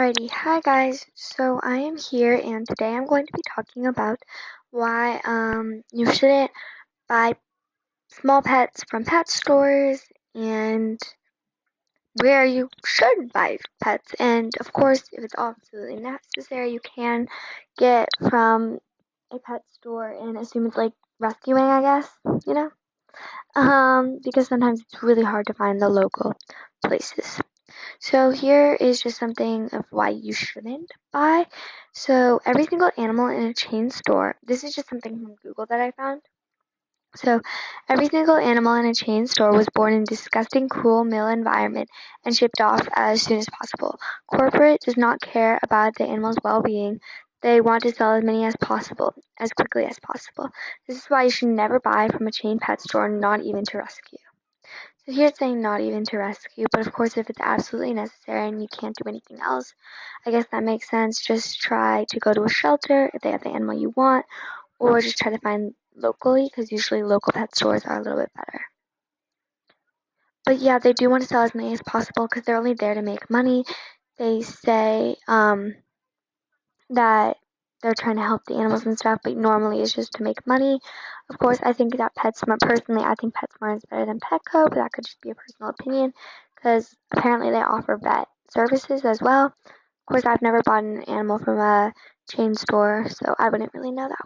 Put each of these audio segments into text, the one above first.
Alrighty, hi guys. So I am here and today I'm going to be talking about why you shouldn't buy small pets from pet stores and where you should buy pets. And of course, if it's absolutely necessary, you can get from a pet store and assume it's like rescuing, I guess, you know? Because sometimes it's really hard to find the local places. So here is just something of why you shouldn't buy. So every single animal in a chain store, this is just something from Google that I found. So every single animal in a chain store was born in a disgusting, cruel mill environment and shipped off as soon as possible. Corporate does not care about the animal's well-being. They want to sell as many as possible, as quickly as possible. This is why you should never buy from a chain pet store, not even to rescue. So here it's saying not even to rescue, but of course if it's absolutely necessary and you can't do anything else, I guess that makes sense. Just try to go to a shelter if they have the animal you want, or just try to find locally, because usually local pet stores are a little bit better. But yeah, they do want to sell as many as possible because they're only there to make money. They say that they're trying to help the animals and stuff, but normally it's just to make money. Of course, I think that PetSmart, personally, I think PetSmart is better than Petco, but that could just be a personal opinion because apparently they offer vet services as well. Of course, I've never bought an animal from a chain store, so I wouldn't really know that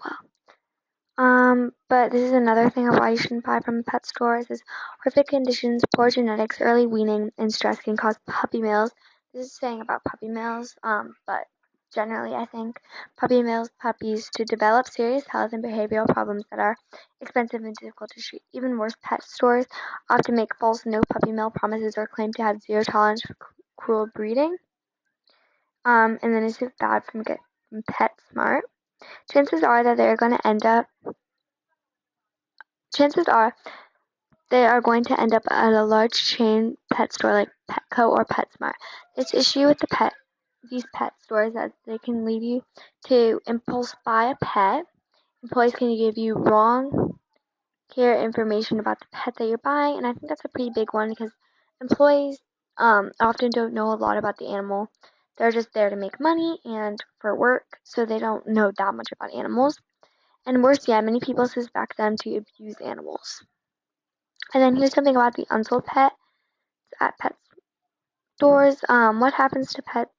well. But this is another thing of why you shouldn't buy from pet stores is horrific conditions, poor genetics, early weaning, and stress can cause puppy mills. This is saying about puppy mills, but generally I think puppy mills puppies to develop serious health and behavioral problems that are expensive and difficult to treat. Even worse, pet stores often make false no puppy mill promises or claim to have zero tolerance for cruel breeding. And then is it bad from PetSmart? Chances are that they're going to end up chances are they are going to end up at a large chain pet store like Petco or PetSmart. This issue with these pet stores is that they can lead you to impulse buy a pet. Employees can give you wrong care information about the pet that you're buying, and I think that's a pretty big one because employees often don't know a lot about the animal. They're just there to make money and for work, so they don't know that much about animals. And worse yet, many people suspect them to abuse animals. And then here's something about the unsold pet at pet stores. What happens to pet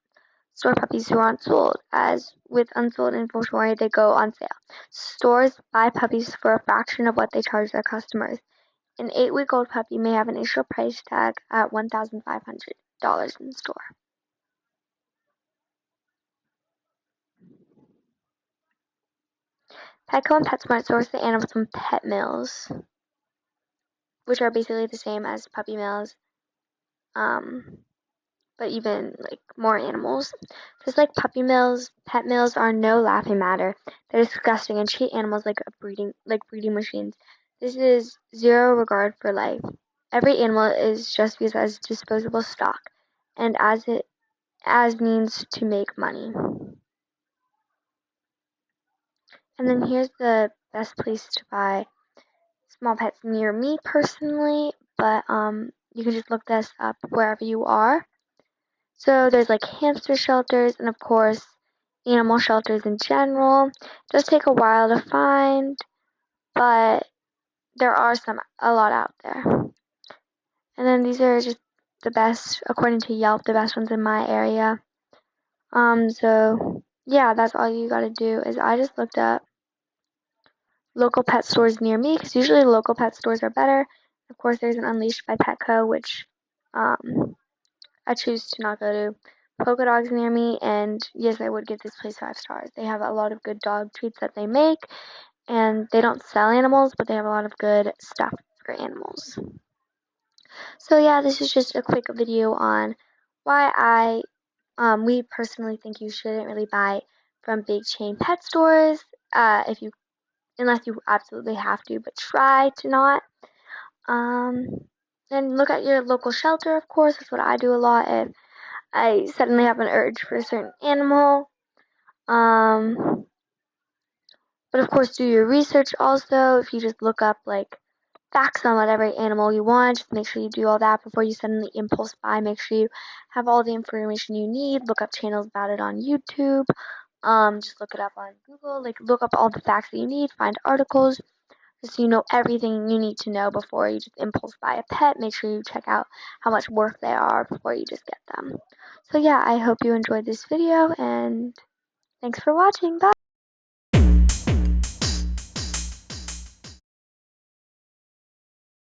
store puppies who aren't sold? As with unsold inventory, they go on sale. Stores buy puppies for a fraction of what they charge their customers. An 8-week-old puppy may have an initial price tag at $1,500 in store. Petco and PetSmart source the animals from pet mills, which are basically the same as puppy mills. But even like more animals. Just like puppy mills, pet mills are no laughing matter. They're disgusting and treat animals like breeding machines. This is zero regard for life. Every animal is just used as disposable stock, and as means to make money. And then here's the best place to buy small pets near me personally, but you can just look this up wherever you are. So there's like hamster shelters and of course animal shelters in general. It does take a while to find, but there are a lot out there. And then these are just the best, according to Yelp, the best ones in my area. So yeah, that's all you gotta do is I just looked up local pet stores near me because usually local pet stores are better. Of course, there's an Unleashed by Petco, which I choose to not go to. Polka Dogs near me, and yes, I would give this place 5 stars. They have a lot of good dog treats that they make, and they don't sell animals, but they have a lot of good stuff for animals. So yeah, this is just a quick video on why we personally think you shouldn't really buy from big chain pet stores, unless you absolutely have to, but try to not. And look at your local shelter, of course. That's what I do a lot. If I suddenly have an urge for a certain animal. But of course, do your research also. If you just look up like facts on whatever animal you want. Just make sure you do all that before you suddenly impulse buy. Make sure you have all the information you need. Look up channels about it on YouTube. Just look it up on Google. Like, look up all the facts that you need. Find articles, just so you know everything you need to know before you just impulse buy a pet. Make sure you check out how much work they are before you just get them. So yeah, I hope you enjoyed this video, and thanks for watching. Bye!